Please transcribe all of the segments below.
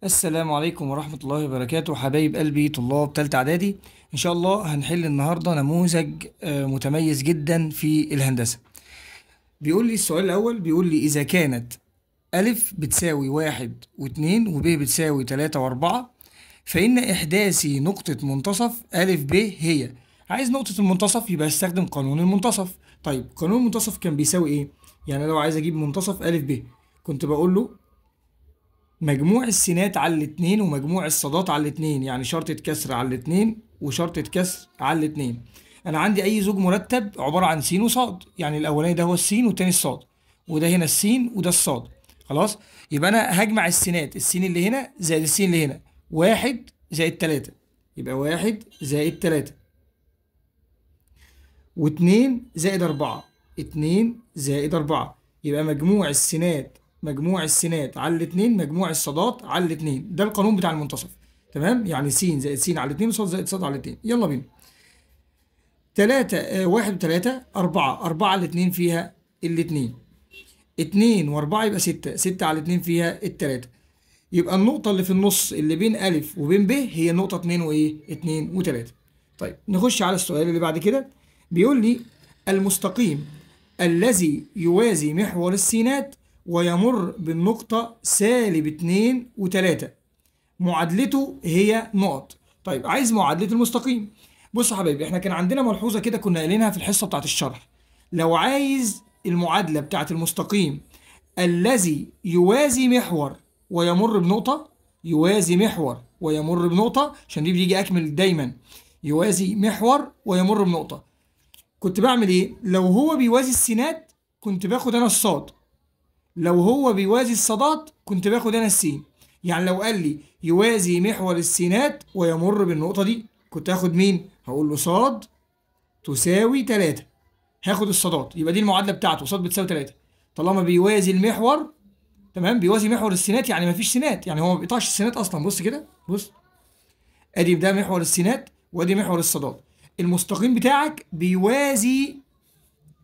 السلام عليكم ورحمة الله وبركاته حبايب قلبي طلاب تالتة إعدادي. إن شاء الله هنحل النهاردة نموذج متميز جدا في الهندسة. بيقول لي السؤال الأول، بيقول لي إذا كانت ألف بتساوي واحد واتنين وب بتساوي تلاتة وأربعة، فإن إحداثي نقطة منتصف ألف ب هي. عايز نقطة المنتصف يبقى استخدم قانون المنتصف. طيب قانون المنتصف كان بيساوي إيه؟ يعني لو عايز أجيب منتصف ألف ب كنت بقول له مجموع السينات على الاتنين ومجموع الصادات على الاتنين، يعني شرطة كسر على الاتنين وشرطة كسر على الاتنين. أنا عندي أي زوج مرتب عبارة عن س وصاد، يعني الأولاني ده هو السين والتاني الصاد، وده هنا السين وده الصاد. خلاص، يبقى أنا هجمع السينات، السين اللي هنا زائد السين اللي هنا، واحد زائد تلاتة، يبقى واحد زائد تلاتة، واتنين زائد أربعة، اتنين زائد أربعة، يبقى مجموع السينات على الاتنين مجموع الصادات على الاتنين. ده القانون بتاع المنتصف. تمام، يعني س زائد س على الاتنين وصاد زائد صاد على الاتنين. يلا بينا. تلاتة واحد وتلاتة أربعة، أربعة على الاتنين فيها الاتنين، اتنين وأربعة يبقى ستة، ستة على الاتنين فيها التلاتة. يبقى النقطة اللي في النص اللي بين ألف وبين ب هي النقطة اتنين وإيه؟ اتنين وتلاتة. طيب نخش على السؤال اللي بعد كده. بيقول لي المستقيم الذي يوازي محور السينات ويمر بالنقطة سالب اتنين وتلاتة معادلته هي نقط. طيب عايز معادلة المستقيم. بص يا حبايبي، احنا كان عندنا ملحوظة كده كنا قايلينها في الحصة بتاعت الشرح. لو عايز المعادلة بتاعت المستقيم الذي يوازي محور ويمر بنقطة، يوازي محور ويمر بنقطة، عشان دي بيجي أكمل دايما، يوازي محور ويمر بنقطة. كنت بعمل إيه؟ لو هو بيوازي السينات كنت باخد أنا الصاد، لو هو بيوازي الصادات كنت باخد أنا السين. يعني لو قال لي يوازي محور السينات ويمر بالنقطة دي كنت هاخد مين؟ هقول له صاد تساوي 3، هاخد الصادات، يبقى دي المعادلة بتاعته، صاد بتساوي 3. طالما بيوازي المحور، تمام، بيوازي محور السينات يعني مفيش سينات، يعني هو ما بيقطعش السينات اصلا. بص كده، بص، ادي ده محور السينات وادي محور الصادات. المستقيم بتاعك بيوازي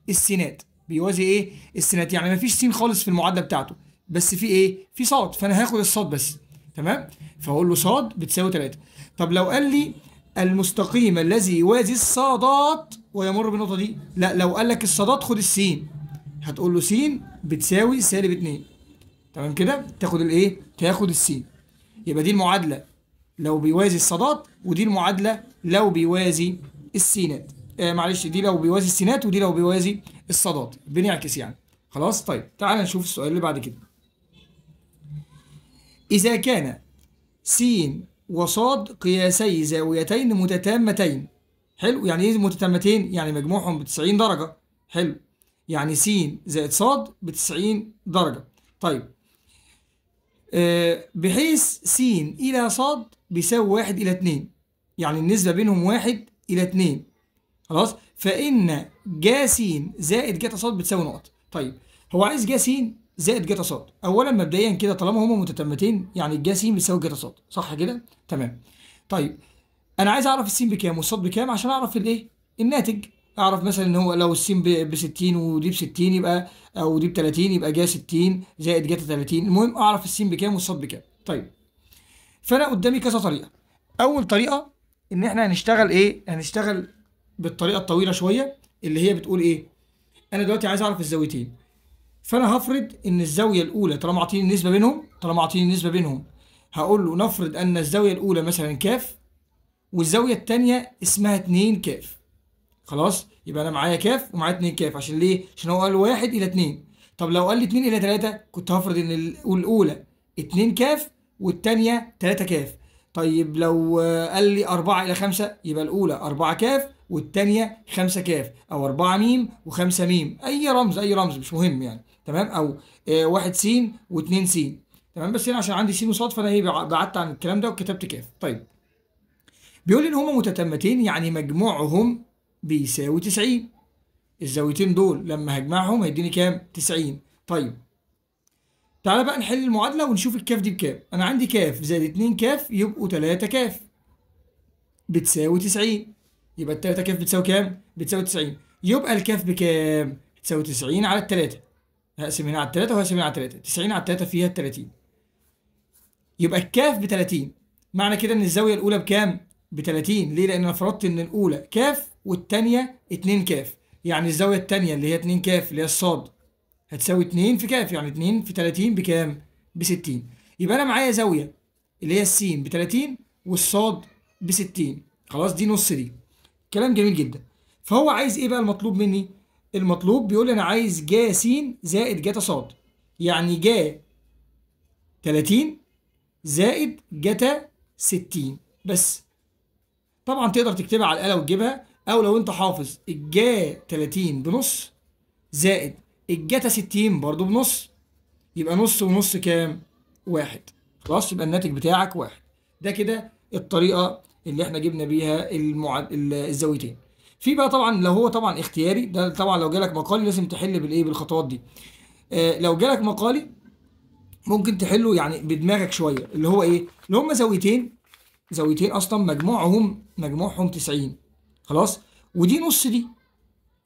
السينات، بيوازي ايه؟ السينات، يعني مفيش سين خالص في المعادله بتاعته، بس في ايه؟ في صاد، فانا هاخد الصاد بس. تمام، فاقول له صاد بتساوي 3. طب لو قال لي المستقيم الذي يوازي الصادات ويمر بالنقطه دي، لا، لو قال لك الصادات خد السين، هتقول له س بتساوي سالب 2. تمام كده، تاخد الايه؟ تاخد السين. يبقى دي المعادله لو بيوازي الصادات، ودي المعادله لو بيوازي السينات. معلش، دي لو بيوازي السينات ودي لو بيوازي الصادات، بنعكس يعني. خلاص، طيب تعال نشوف السؤال اللي بعد كده. اذا كان س وصاد قياسي زاويتين متتامتين. حلو، يعني ايه متتامتين؟ يعني مجموعهم ب 90 درجه. حلو، يعني س زائد صاد ب 90 درجه. طيب بحيث س إلى ص بيساوي 1 إلى 2، يعني النسبة بينهم 1 إلى 2. خلاص، فإن ج س زائد ج ص بتساوي نقط. طيب هو عايز ج س زائد ج ص. أولا مبدئيا كده طالما هما متتامتين يعني الج س بيساوي ج ص، صح كده؟ تمام. طيب أنا عايز أعرف السين بكام والصاد بكام عشان أعرف الإيه؟ الناتج. اعرف مثلا ان هو لو السين ب 60 ودي ب 60 يبقى، او دي ب 30 يبقى جا 60 زائد جا 30. المهم اعرف السين بكام والصاد بكام. طيب فانا قدامي كذا طريقه. اول طريقه ان احنا هنشتغل ايه؟ هنشتغل بالطريقه الطويله شويه اللي هي بتقول ايه؟ انا دلوقتي عايز اعرف الزاويتين، فانا هفرض ان الزاويه الاولى طالما عاطيني النسبه بينهم هقول له نفرض ان الزاويه الاولى مثلا كاف، والزاويه الثانيه اسمها 2 كاف. خلاص، يبقى انا معايا كاف ومعايا 2 كاف. عشان ليه؟ عشان هو قال 1 الى 2. طب لو قال لي 2 الى 3 كنت هفرض ان الاولى 2 كاف والثانيه 3 كاف. طيب لو قال لي 4 الى 5 يبقى الاولى 4 كاف والثانيه 5 كاف، او 4 ميم و5 ميم، اي رمز اي رمز مش مهم يعني. تمام، او 1 س و2 س. تمام، بس هنا عشان عندي س وصاد فانا ايه بعدت عن الكلام ده وكتبت كاف. طيب بيقول لي ان هما متتامتين يعني مجموعهم بيساوي 90. الزاويتين دول لما هجمعهم هيديني كام؟ 90. طيب تعالى بقى نحل المعادلة ونشوف الكاف دي بكام. أنا عندي كاف زائد 2 كاف يبقوا 3 كاف بتساوي 90. يبقى ال 3 كاف بتساوي كام؟ بتساوي 90. يبقى الكاف بكام؟ بتساوي 90 على 3. هقسم هنا على 3 وهقسم هنا على 3. 90 على 3 فيها 30. يبقى الكاف ب 30. معنى كده ان الزاويه الاولى بكام؟ ب 30. ليه؟ لان انا فرضت ان الاولى كاف والثانيه 2 كاف. يعني الزاويه الثانيه اللي هي 2 كاف اللي هي الصاد هتساوي 2 في كاف، يعني 2 في 30 بكام؟ ب 60. يبقى انا معايا زاويه اللي هي السين ب 30 والصاد ب 60. خلاص دي نص دي. كلام جميل جدا. فهو عايز ايه بقى المطلوب مني؟ المطلوب بيقول لي انا عايز جا س زائد جتا صاد. يعني جا 30 زائد جتا 60 بس. طبعا تقدر تكتبها على الآلة وتجيبها، او لو انت حافظ الجا 30 بنص زائد الجتا 60 برضو بنص، يبقى نص ونص كام؟ واحد. خلاص يبقى الناتج بتاعك واحد. ده كده الطريقة اللي احنا جبنا بيها الزاويتين. في بقى طبعا لو هو طبعا اختياري، ده طبعا لو جالك مقالي لازم تحل بالايه؟ بالخطوات دي. لو جالك مقالي ممكن تحله يعني بدماغك شويه، اللي هو ايه؟ اللي هم زاويتين اصلا مجموعهم 90. خلاص، ودي نص دي.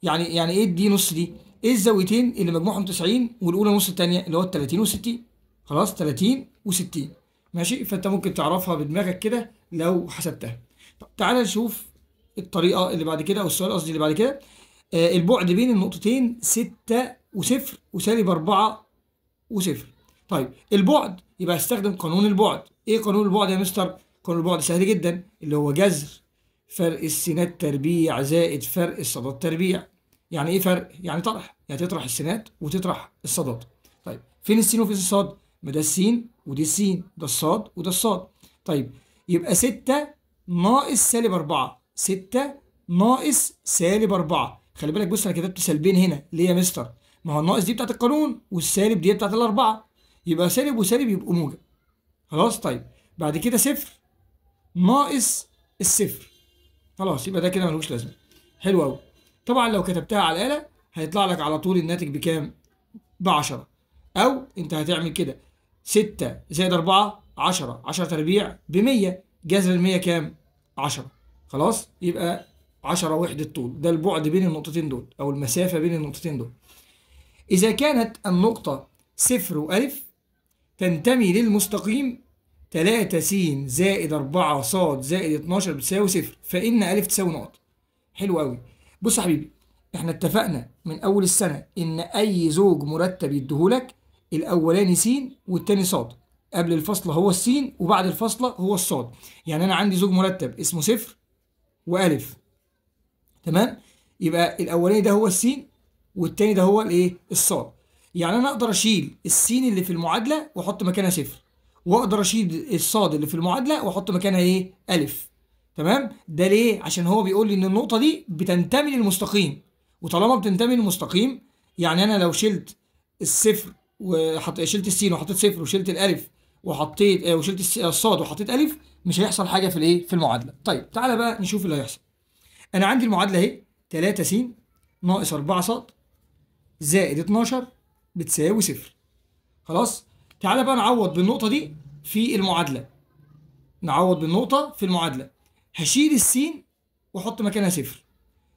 يعني ايه دي نص دي؟ ايه الزاويتين اللي مجموعهم 90 والاولى نص الثانيه اللي هو ال 30 و60؟ خلاص 30 و60 ماشي. فانت ممكن تعرفها بدماغك كده لو حسبتها. طب تعالى نشوف الطريقه اللي بعد كده، او السؤال قصدي اللي بعد كده. البعد بين النقطتين 6 وصفر وسالب 4 وصفر. طيب البعد يبقى هستخدم قانون البعد. ايه قانون البعد يا مستر؟ قانون البعد سهل جدا، اللي هو جذر فرق السينات تربيع زائد فرق الصادات تربيع. يعني ايه فرق؟ يعني طرح، يعني تطرح السينات وتطرح الصادات. طيب فين السين وفين الصاد؟ ما ده السين ودي السين، ده الصاد وده الصاد. طيب يبقى 6 ناقص سالب 4. 6 ناقص سالب 4. خلي بالك بص انا كتبت سالبين هنا ليه يا مستر؟ ما هو الناقص دي بتاعت القانون والسالب دي بتاعت الاربعه، يبقى سالب وسالب يبقوا موجب. خلاص طيب بعد كده صفر ناقص الصفر. خلاص يبقى ده كده ملوش لازمه. حلو قوي. طبعا لو كتبتها على الآلة هيطلع لك على طول الناتج بكام؟ ب 10. او انت هتعمل كده 6 زائد 4 10، 10 تربيع ب 100. جذر ال 100 كام؟ 10. خلاص يبقى 10 وحدة طول. ده البعد بين النقطتين دول او المسافة بين النقطتين دول. إذا كانت النقطة صفر وألف تنتمي للمستقيم 3 س زائد 4 ص زائد 12 بتساوي صفر، فإن ألف تساوي نقط. حلو قوي. بص يا حبيبي، احنا اتفقنا من أول السنة إن أي زوج مرتب يديهولك الأولاني س والتاني ص. قبل الفاصلة هو السين وبعد الفاصلة هو الصاد. يعني أنا عندي زوج مرتب اسمه صفر وألف. تمام؟ يبقى الأولاني ده هو السين والتاني ده هو الايه؟ الصاد. يعني انا اقدر اشيل السين اللي في المعادله واحط مكانها صفر، واقدر اشيل الصاد اللي في المعادله واحط مكانها ايه؟ الف. تمام؟ ده ليه؟ عشان هو بيقول لي ان النقطه دي بتنتمي للمستقيم، وطالما بتنتمي للمستقيم يعني انا لو شلت الصفر شلت السين وحطيت صفر وشلت الالف وحطيت وشلت الصاد وحطيت الف، مش هيحصل حاجه في الايه؟ في المعادله. طيب تعالى بقى نشوف اللي هيحصل. انا عندي المعادله اهي 3 س ناقص 4 ص زائد 12 بتساوي صفر. خلاص تعالى بقى نعوض بالنقطة دي في المعادلة. نعوض بالنقطة في المعادلة. هشيل السين واحط مكانها صفر،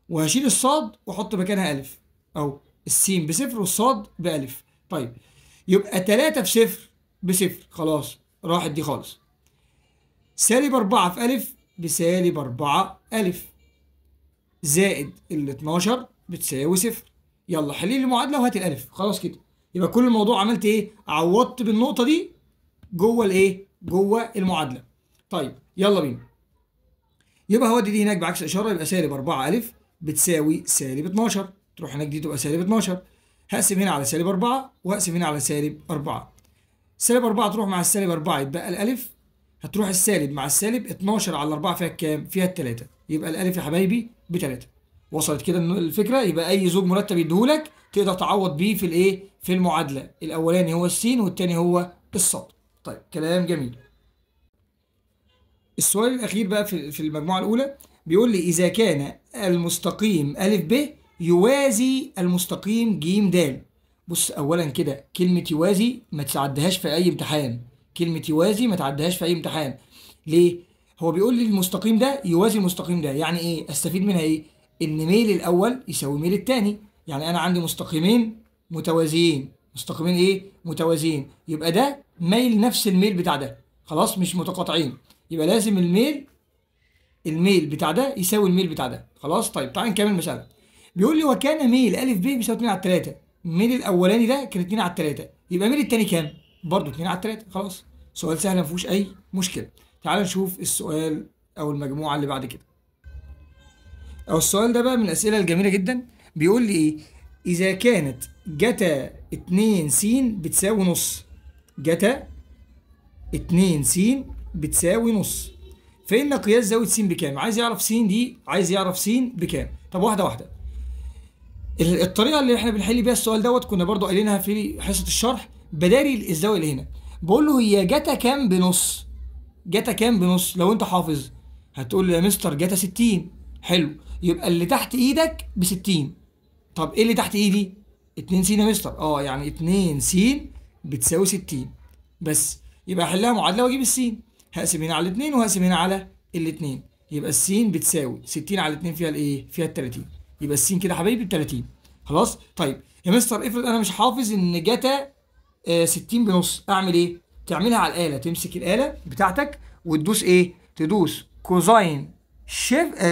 وهشيل الصاد واحط مكانها ألف، أو السين بصفر والصاد بألف. طيب يبقى 3 في صفر بصفر، خلاص راحت دي خالص. سالب 4 في ألف بسالب 4 ألف زائد ال 12 بتساوي صفر. يلا حلي لي المعادله وهات الالف. خلاص كده يبقى كل الموضوع عملت ايه؟ عوضت بالنقطه دي جوه الايه؟ جوه المعادله. طيب يلا بينا. يبقى هو دي هناك بعكس اشاره، يبقى سالب 4 الف بتساوي سالب 12. تروح هناك دي تبقى سالب 12. هقسم هنا على سالب 4 وهقسم هنا على سالب 4. سالب 4 تروح مع السالب 4 يتبقى الالف، هتروح السالب مع السالب 12 على 4 فيها كام؟ فيها الثلاثه، يبقى الالف يا حبايبي بثلاثه. وصلت كده الفكره؟ يبقى اي زوج مرتب يديهولك تقدر تعوض بيه في الايه؟ في المعادله. الاولاني هو السين والثاني هو الصاد. طيب كلام جميل. السؤال الاخير بقى في المجموعه الاولى بيقول لي اذا كان المستقيم ا ب يوازي المستقيم ج د. بص اولا كده كلمه يوازي ما تعديهاش في اي امتحان. كلمه يوازي ما تعديهاش في اي امتحان. ليه؟ هو بيقول لي المستقيم ده يوازي المستقيم ده. يعني ايه؟ استفيد منها ايه؟ ان ميل الاول يساوي ميل الثاني. يعني انا عندي مستقيمين متوازيين. مستقيمين ايه؟ متوازيين. يبقى ده ميل نفس الميل بتاع ده. خلاص مش متقاطعين، يبقى لازم الميل بتاع ده يساوي الميل بتاع ده. خلاص طيب تعال نكمل المساله. بيقول لي وكان ميل ا ب بيساوي 2 على 3. الميل الاولاني ده كان 2 على 3، يبقى ميل التاني كام؟ برضه 2 على 3. خلاص سؤال سهل ما فيهوش اي مشكله. تعال نشوف السؤال او المجموعه اللي بعد كده. او السؤال ده بقى من الاسئله الجميله جدا. بيقول لي ايه؟ اذا كانت جتا 2 س بتساوي نص، جتا 2 س بتساوي نص، فإن قياس زاوية س بكام؟ عايز يعرف س دي، عايز يعرف س بكام. طب واحدة واحدة. الطريقة اللي احنا بنحل بيها السؤال دوت كنا برضو قايلينها في حصة الشرح. بداري الزاوية اللي هنا، بقول له هي جتا كام بنص؟ جتا كام بنص؟ لو انت حافظ هتقول لي يا مستر جتا 60. حلو، يبقى اللي تحت ايدك ب 60. طب ايه اللي تحت ايدي؟ 2 س يا مستر. يعني 2 س بتساوي 60 بس. يبقى احلها معادله واجيب السين، هقسم هنا على الاثنين وهقسم هنا على الاثنين، يبقى السين بتساوي 60 على 2 فيها الايه؟ فيها ال 30. يبقى السين كده يا حبايبي ب 30. خلاص طيب يا مستر افرض انا مش حافظ ان جتا 60 بنص، اعمل ايه؟ تعملها على الاله، تمسك الاله بتاعتك وتدوس ايه؟ تدوس كوزاين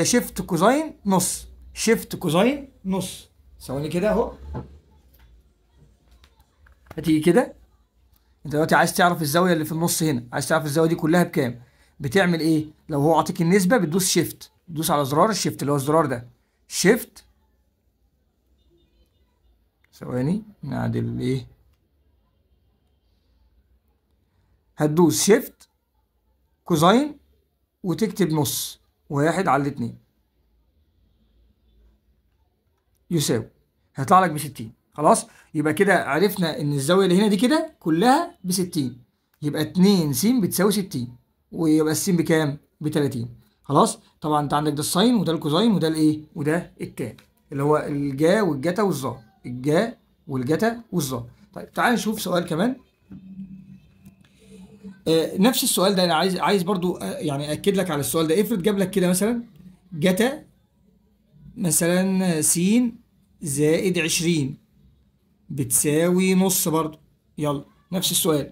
شيفت كوزاين نص، شيفت كوزاين نص. ثواني كده اهو، هتيجي كده انت دلوقتي عايز تعرف الزاويه اللي في النص هنا، عايز تعرف الزاويه دي كلها بكام. بتعمل ايه؟ لو هو عاطيك النسبه بتدوس شيفت، تدوس على زرار الشيفت اللي هو الزرار ده، شيفت. ثواني نعدل ايه، هتدوس شيفت كوزاين وتكتب نص، 1 على 2 يساوي، هيطلع لك ب 60. خلاص يبقى كده عرفنا ان الزاويه اللي هنا دي كده كلها ب 60، يبقى 2 س بتساوي 60، ويبقى السين بكام؟ ب 30. خلاص طبعا انت عندك ده الساين وده الكوزاين وده الايه؟ وده التان، اللي هو الجا والجتا والظا، الجا والجتا والظا. طيب تعال نشوف سؤال كمان. نفس السؤال ده انا عايز برضو يعني اكد لك على السؤال ده. افرض جاب لك كده مثلا جتا مثلا س زائد 20 بتساوي نص برضو. يلا نفس السؤال،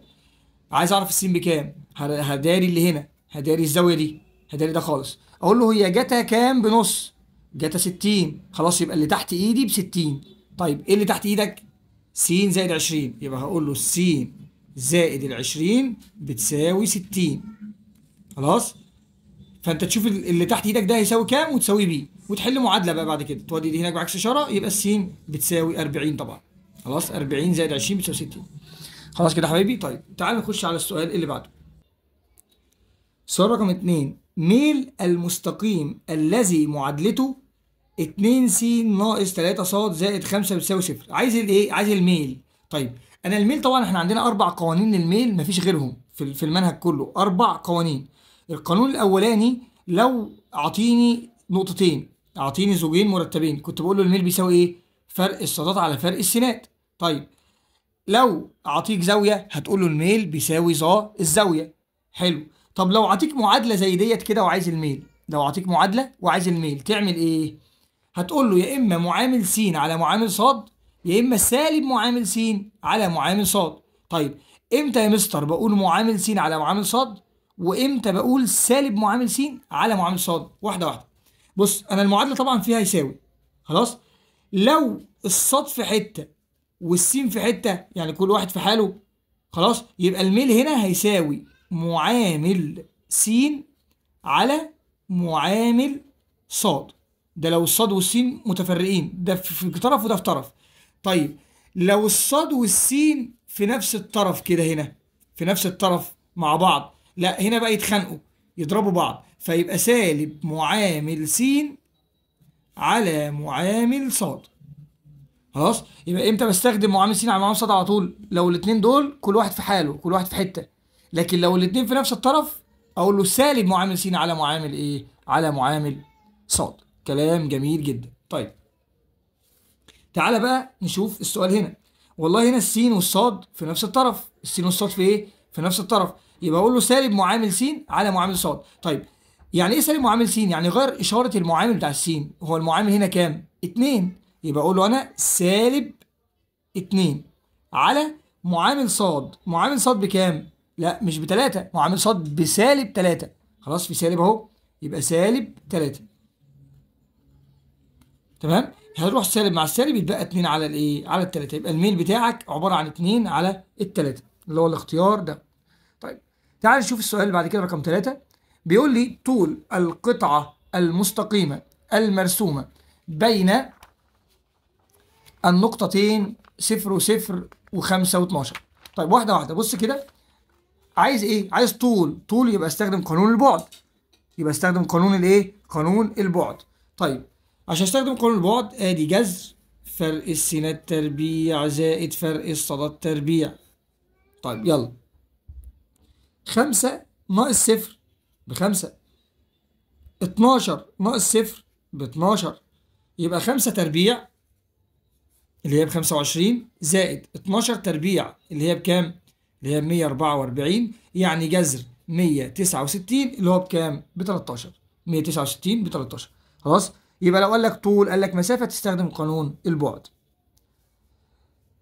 عايز اعرف السين بكام. هداري اللي هنا، هداري الزاويه دي، هداري ده خالص. اقول له هي جتا كام بنص؟ جتا 60. خلاص يبقى اللي تحت ايدي ب 60. طيب ايه اللي تحت ايدك؟ س زائد 20. يبقى هقول له س زائد ال 20 بتساوي 60. خلاص فانت تشوف اللي تحت ايدك ده هيساوي كام وتساوي بيه، وتحل معادله بقى بعد كده، تودي دي هناك بعكس اشاره، يبقى السين بتساوي 40 طبعا. خلاص 40 زائد 20 بتساوي 60. خلاص كده يا حبايبي. طيب تعال نخش على السؤال اللي بعده. السؤال رقم 2، ميل المستقيم الذي معادلته 2 س ناقص 3 ص زائد 5 بتساوي 0. عايز الايه؟ عايز الميل. طيب انا الميل طبعا احنا عندنا 4 قوانين للميل مفيش غيرهم في المنهج كله، 4 قوانين. القانون الاولاني لو اعطيني نقطتين، اعطيني زوجين مرتبين، كنت بقول له الميل بيساوي ايه؟ فرق الصادات على فرق السينات. طيب لو اعطيك زاويه هتقول له الميل بيساوي ظا الزاويه. حلو. طب لو اعطيك معادله زي ديت كده وعايز الميل، لو اعطيك معادله وعايز الميل تعمل ايه؟ هتقول له يا اما معامل س على معامل ص، يا اما سالب معامل س على معامل ص. طيب امتى يا مستر بقول معامل س على معامل ص وامتى بقول سالب معامل س على معامل ص؟ واحده واحده. بص انا المعادله طبعا فيها يساوي. خلاص لو الصاد في حته والسين في حته، يعني كل واحد في حاله، خلاص يبقى الميل هنا هيساوي معامل س على معامل ص. ده لو الصاد والسين متفرقين، ده في طرف وده في طرف. طيب لو الصاد والسين في نفس الطرف كده، هنا في نفس الطرف مع بعض، لا هنا بقى يتخانقوا يضربوا بعض، فيبقى سالب معامل س على معامل ص. خلاص يبقى امتى بستخدم معامل س على معامل ص؟ على طول لو الاثنين دول كل واحد في حاله، كل واحد في حته. لكن لو الاثنين في نفس الطرف اقول له سالب معامل س على معامل ايه؟ على معامل ص. كلام جميل جدا. طيب تعالى بقى نشوف السؤال هنا. والله هنا السين والصاد في نفس الطرف، السين والصاد في ايه؟ في نفس الطرف. يبقى اقول له سالب معامل س على معامل صاد. طيب يعني ايه سالب معامل س؟ يعني غير اشاره المعامل بتاع السين. هو المعامل هنا كام؟ 2. يبقى اقول له انا سالب 2 على معامل صاد. معامل صاد بكام؟ لا مش ب3، ما هو عامل صاد بسالب 3. خلاص في سالب اهو، يبقى سالب 3. تمام. هنروح سالب مع السالب يتبقى 2 على الايه؟ على ال3. يبقى الميل بتاعك عباره عن 2 على ال3 اللي هو الاختيار ده. طيب تعال نشوف السؤال اللي بعد كده رقم 3. بيقول لي طول القطعه المستقيمه المرسومه بين النقطتين 0 و0 و5 و12. طيب واحده واحده، بص كده. عايز ايه؟ عايز طول يبقى استخدم قانون البعد. يبقى استخدم قانون الايه؟ قانون البعد. طيب عشان استخدم قانون البعد ادي جذر فرق السينات تربيع زائد فرق الصادات تربيع. طيب يلا. 5 ناقص 0 ب5. 12 ناقص 0 ب12. يبقى 5 تربيع اللي هي ب25 زائد 12 تربيع اللي هي بكام؟ اللي هي ب144. يعني جذر 169 اللي هو بكام؟ ب13. 169 ب13. خلاص. يبقى لو قال لك طول قال لك مسافه تستخدم قانون البعد.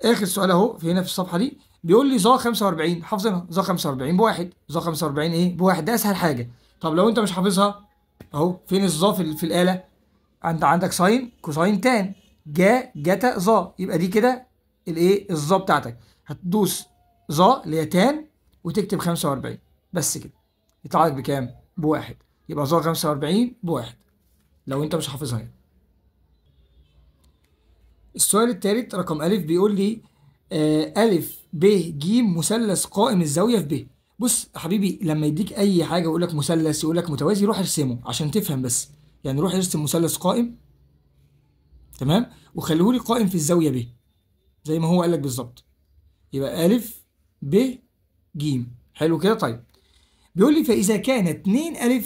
اخر سؤال اهو في هنا في الصفحه دي. بيقول لي ظا 45 حافظينها. ظا 45 بواحد. ظا 45 ايه؟ بواحد. ده اسهل حاجه. طب لو انت مش حافظها اهو فين الظا في الاله؟ انت عندك ساين كوساين تان جتا ظا. يبقى دي كده الايه؟ الظا بتاعتك. هتدوس ظا اللي هي تان وتكتب 45 بس كده. يطلع لك بكام؟ بواحد. يبقى ظا 45 بواحد لو انت مش حافظها يعني. السؤال الثالث رقم أ بيقول لي أ ب ج مثلث قائم الزاوية في ب. بص يا حبيبي، لما يديك أي حاجة يقول لك مثلث يقول لك متوازي روح ارسمه عشان تفهم بس. يعني روح ارسم مثلث قائم. تمام. وخليه لي قائم في الزاوية ب زي ما هو قال لك بالظبط. يبقى أ ب ج. حلو كده. طيب بيقول لي فإذا كان 2 أ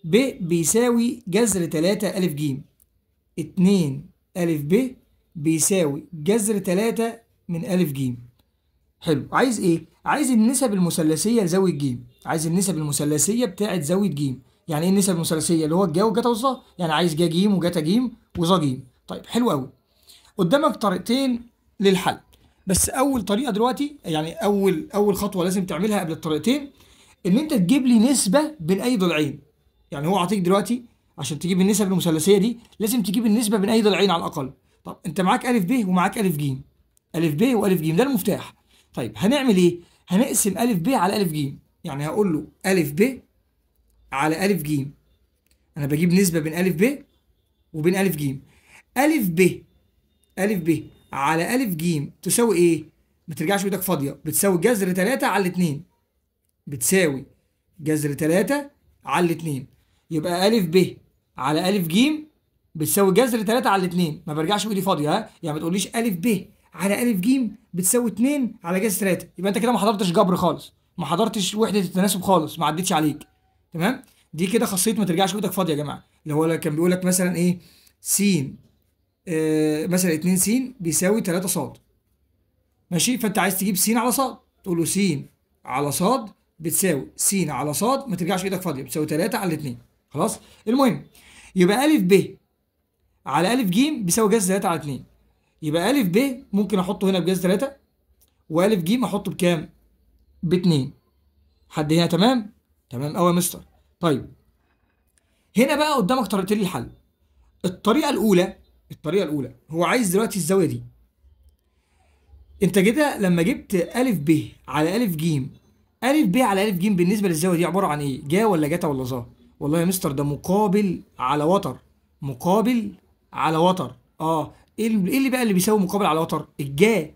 ب بيساوي جذر 3 أ ج. 2 أ ب بيساوي جذر 3 من أ ج. حلو. عايز ايه؟ عايز النسب المثلثيه لزاويه ج. عايز النسب المثلثيه بتاعه زاويه ج. يعني ايه النسب المثلثيه؟ اللي هو الجا وجتا والظا. يعني عايز جا ج وجتا ج وظا ج. طيب حلو قوي. قدامك طريقتين للحل. بس اول طريقه دلوقتي يعني اول خطوه لازم تعملها قبل الطريقتين ان انت تجيب لي نسبه بين اي ضلعين. يعني هو عطيك دلوقتي عشان تجيب النسب المثلثيه دي لازم تجيب النسبه بين اي ضلعين على الاقل. طب انت معاك ا ب ومعاك ا ج. ا ب والف ج ده المفتاح. طيب هنعمل ايه؟ هنقسم ا ب على ا ج. يعني هقول له ا ب على ا ج. انا بجيب نسبه بين ا ب وبين ا ج. ا ب على ا ج تساوي ايه؟ ما ترجعش ايدك فاضيه. بتساوي جذر 3 على 2. بتساوي جذر 3 على 2. يبقى ا ب على ا ج بتساوي جذر 3 على 2. ما برجعش بايدي فاضيه. ها يعني ما تقوليش ا ب على ا ج بتساوي 2 على جذر 3. يبقى انت كده ما حضرتش جبر خالص، ما حضرتش وحده التناسب خالص، ما عدتش عليك. تمام. دي كده خاصيه ما ترجعش بايدك فاضيه يا جماعه. اللي هو كان بيقول لك مثلا ايه؟ س مثلا 2 س بيساوي 3 ص. ماشي. فانت عايز تجيب س على ص تقول له س على ص بتساوي س على ص، ما ترجعش ايدك فاضيه، بتساوي 3 على 2. خلاص. المهم يبقى ا ب على ا ج بيساوي جذر 3 على 2. يبقى ا ب ممكن احطه هنا بجذر 3 وأ ج احطه بكام؟ ب2. حد هنا تمام؟ تمام قوي يا مستر. طيب هنا بقى قدامك طريقتين للحل. الطريقه الاولى هو عايز دلوقتي الزاويه دي. انت كده لما جبت ا ب على ا ج، ا ب على ا ج بالنسبه للزاويه دي عباره عن ايه؟ جا ولا جتا ولا ظا؟ والله يا مستر ده مقابل على وتر. مقابل على وتر. ايه اللي بقى اللي بيساوي مقابل على وتر؟ الجا.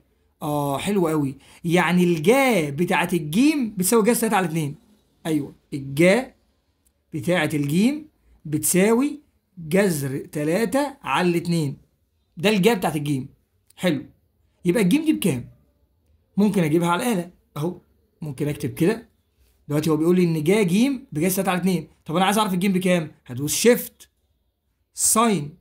حلو قوي. يعني الجا بتاعت الجيم بتساوي جا 3 على 2. ايوه الجا بتاعت الجيم بتساوي جذر 3 على 2. ده الجا بتاعت الجيم. حلو. يبقى الجيم دي بكام؟ ممكن اجيبها على الآلة اهو. ممكن اكتب كده. دلوقتي هو بيقول لي ان جا جيم بجذر 3 على 2. طب انا عايز اعرف الجيم بكام؟ هدوس شيفت ساين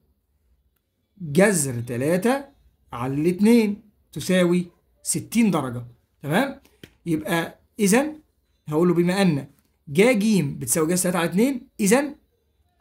جذر 3 على 2 تساوي 60 درجة. تمام؟ يبقى اذا هقول له بما ان جا جيم بتساوي جذر 3 على 2 اذا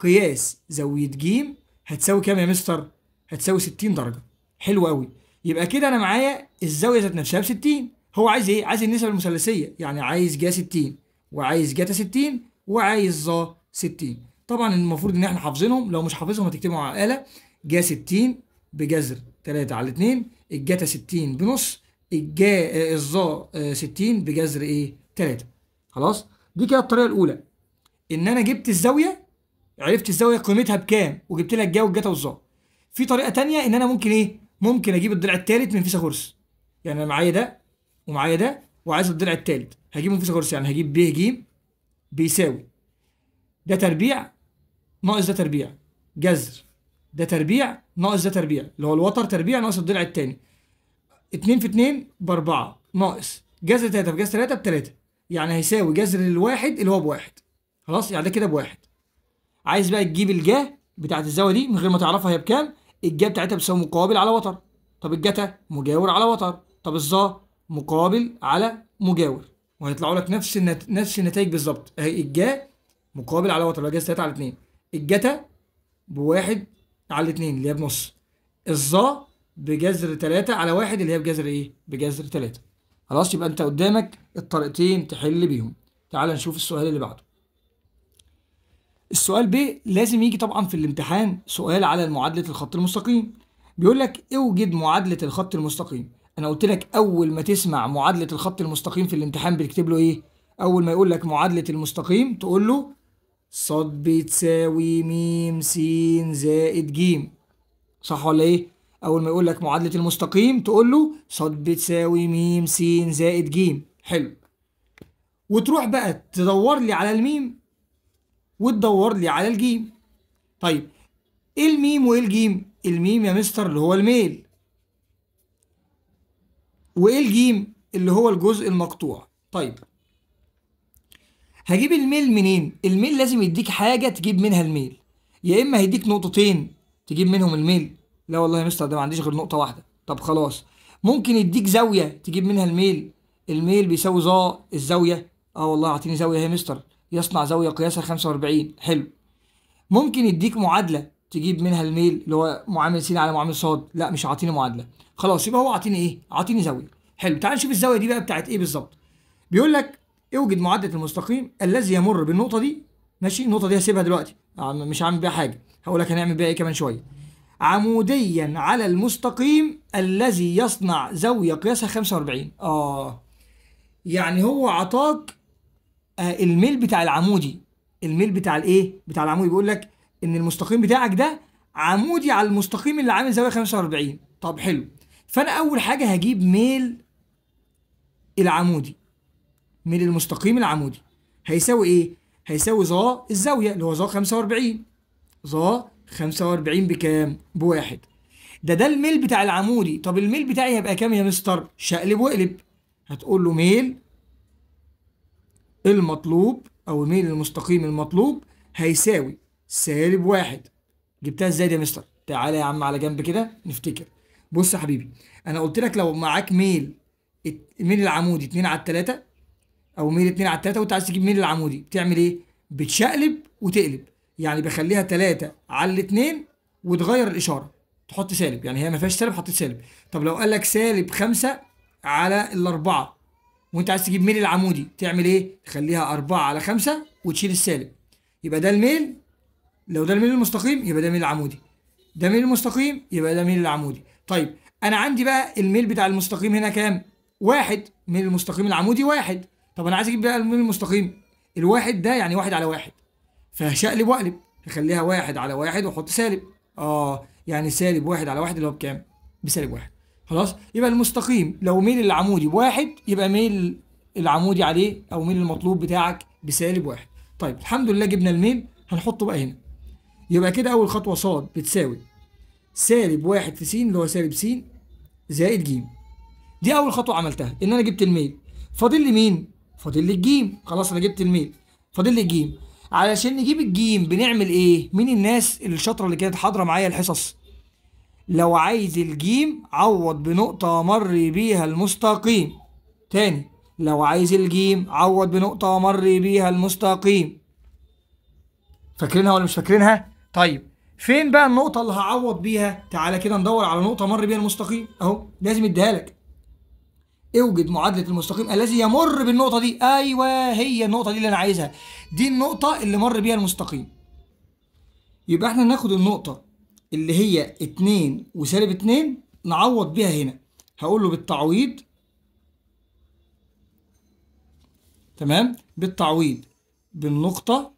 قياس زاوية ج هتساوي كام يا مستر؟ هتساوي 60 درجة. حلو قوي. يبقى كده انا معايا الزاوية ذات نفسها ب 60. هو عايز ايه؟ عايز النسب المثلثيه، يعني عايز جا 60 وعايز جاتا 60 وعايز ظا 60. طبعا المفروض ان احنا حافظينهم، لو مش حافظهم هتكتبهم على الاله. جا 60 بجذر 3 على 2، الجاتا 60 بنص، الظا 60 بجذر ايه؟ 3. خلاص؟ دي كده الطريقه الاولى، ان انا جبت الزاويه، عرفت الزاويه قيمتها بكام وجبت لك الجا والجتا والظا. في طريقه تانية ان انا ممكن ايه؟ ممكن اجيب الضلع الثالث من فيثاغورس. يعني انا معايا ده ومعايا ده وعايز الضلع الثالث، هجيبه من فيثاغورس. يعني هجيب ب ج بيساوي ده تربيع ناقص ده تربيع جذر ده تربيع ناقص ده تربيع، اللي هو الوتر تربيع ناقص الضلع الثاني. 2 في 2 ب4 ناقص جذر 3 في جذر 3 ب3، يعني هيساوي جذر الواحد اللي هو بواحد. خلاص؟ يعني ده كده بواحد. عايز بقى تجيب الجا بتاعت الزاويه دي من غير ما تعرفها هي بكام. الجا بتاعتها بتساوي مقابل على وتر. طب الجتا مجاور على وتر. طب الظا مقابل على مجاور، وهيطلعوا لك نفس النتائج بالظبط. اهي الجا مقابل على وتر اللي هو جذر 3 على 2، الجتا بواحد على 2 اللي هي بنص، الظا بجذر 3 على 1 اللي هي بجذر ايه؟ بجذر 3. خلاص؟ يبقى انت قدامك الطريقتين تحل بيهم. تعال نشوف السؤال اللي بعده. السؤال ب لازم يجي طبعا في الامتحان سؤال على معادلة الخط المستقيم. بيقول لك اوجد معادلة الخط المستقيم. انا قلت لك اول ما تسمع معادلة الخط المستقيم في الامتحان بتكتب له ايه؟ اول ما يقول لك معادلة المستقيم تقول له ص بتساوي م س زائد ج. صح ولا ايه؟ اول ما يقول لك معادلة المستقيم تقول له ص بتساوي م س زائد ج. حلو. وتروح بقى تدور لي على الميم وتدور لي على الجيم. طيب ايه الميم وايه الجيم؟ الميم يا مستر اللي هو الميل، وايه الجيم؟ اللي هو الجزء المقطوع. طيب هجيب الميل منين؟ الميل لازم يديك حاجة تجيب منها الميل، يا اما هيديك نقطتين تجيب منهم الميل. لا والله يا مستر ده ما عنديش غير نقطة واحدة. طب خلاص، ممكن يديك زاوية تجيب منها الميل. الميل بيساوي ظا الزاوية. اه والله اعطيني زاوية يا مستر، يصنع زاوية قياسها 45. حلو. ممكن يديك معادلة تجيب منها الميل اللي هو معامل س على معامل ص. لا مش عاطيني معادلة. خلاص يبقى هو عاطيني ايه؟ عاطيني زاوية. حلو. تعال نشوف الزاوية دي بقى بتاعت ايه بالظبط. بيقول لك اوجد معادلة المستقيم الذي يمر بالنقطة دي. ماشي؟ النقطة دي هسيبها دلوقتي، مش هعمل بيها حاجة، هقول لك هنعمل بيها ايه كمان شوية. عموديا على المستقيم الذي يصنع زاوية قياسها 45. يعني هو عطاك الميل بتاع العمودي. الميل بتاع الايه؟ بتاع العمودي. بيقول لك ان المستقيم بتاعك ده عمودي على المستقيم اللي عامل زاويه 45. طب حلو. فانا اول حاجه هجيب ميل العمودي. ميل المستقيم العمودي هيساوي ايه؟ هيساوي ظا الزاويه اللي هو ظا 45. ظا 45 بكام؟ بواحد. ده الميل بتاع العمودي. طب الميل بتاعي هيبقى كام يا مستر؟ شقلب واقلب. هتقول له ميل المطلوب او ميل المستقيم المطلوب هيساوي -1. جبتها ازاي دي يا مستر؟ تعالى يا عم على جنب كده نفتكر. بص يا حبيبي، انا قلت لك لو معاك ميل العمودي 2 على 3 او ميل 2 على 3 وانت عايز تجيب ميل العمودي بتعمل ايه؟ بتشقلب وتقلب. يعني بخليها 3 على 2 وتغير الاشاره تحط سالب. يعني هي ما فيهاش سالب، حطيت سالب. طب لو قال لك -5 على 4 وانت عايز تجيب ميل العمودي تعمل ايه؟ تخليها 4 على 5 وتشيل السالب. يبقى ده الميل. لو ده الميل المستقيم يبقى ده ميل العمودي، ده ميل المستقيم يبقى ده ميل العمودي. طيب انا عندي بقى الميل بتاع المستقيم هنا كام؟ 1. ميل المستقيم العمودي 1. طب انا عايز اجيب بقى الميل المستقيم الواحد ده، يعني 1 على 1، فهشقلب واقلب هخليها 1 على 1 واحط سالب. يعني -1 على 1 اللي هو بكام؟ ب1. خلاص؟ يبقى المستقيم لو ميل العمودي ب1 يبقى ميل العمودي عليه او ميل المطلوب بتاعك ب1. طيب الحمد لله جبنا الميل، هنحطه بقى هنا. يبقى كده اول خطوه ص بتساوي -1 في س اللي هو س زائد ج. دي اول خطوه عملتها، ان انا جبت الميل. فاضل لي مين؟ فاضل لي الجيم. خلاص انا جبت الميل، فاضل لي الجيم. علشان نجيب الجيم بنعمل ايه؟ مين الناس الشاطره اللي كانت حاضره معايا الحصص؟ لو عايز الجيم عوض بنقطه مر بيها المستقيم. تاني، لو عايز الجيم عوض بنقطه مر بيها المستقيم. فاكرينها ولا مش فاكرينها؟ طيب فين بقى النقطة اللي هعوض بيها؟ تعالى كده ندور على نقطة مر بيها المستقيم. اهو لازم اديها لك. اوجد معادلة المستقيم الذي يمر بالنقطة دي. ايوه، هي النقطة دي اللي انا عايزها، دي النقطة اللي مر بيها المستقيم. يبقى احنا ناخد النقطة اللي هي 2 وسالب 2 نعوض بيها هنا. هقول له بالتعويض، تمام، بالتعويض بالنقطة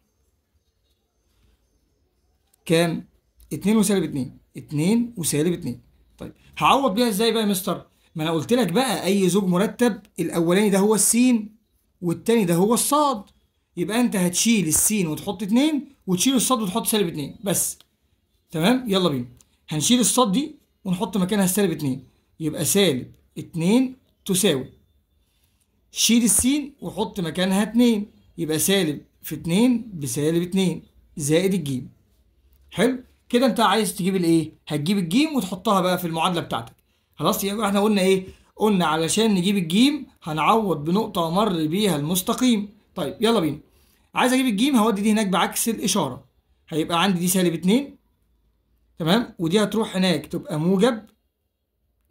كام؟ 2 وسالب 2، 2 وسالب 2. طيب هعوض بيها ازاي بقى يا مستر؟ ما انا قلت لك بقى اي زوج مرتب الاولاني ده هو السين والتاني ده هو الصاد، يبقى انت هتشيل السين وتحط 2 وتشيل الصاد وتحط سالب 2 بس. تمام، يلا بينا. هنشيل الصاد دي ونحط مكانها سالب 2، يبقى سالب 2 تساوي، شيل السين وحط مكانها 2، يبقى سالب في 2 بسالب 2 زائد الجيم. حلو كده. انت عايز تجيب الايه؟ هتجيب الجيم وتحطها بقى في المعادله بتاعتك. خلاص، يبقى احنا قلنا ايه؟ قلنا علشان نجيب الجيم هنعوض بنقطه مر بيها المستقيم. طيب يلا بينا. عايز اجيب الجيم هودي دي هناك بعكس الاشاره، هيبقى عندي دي سالب 2، تمام، ودي هتروح هناك تبقى موجب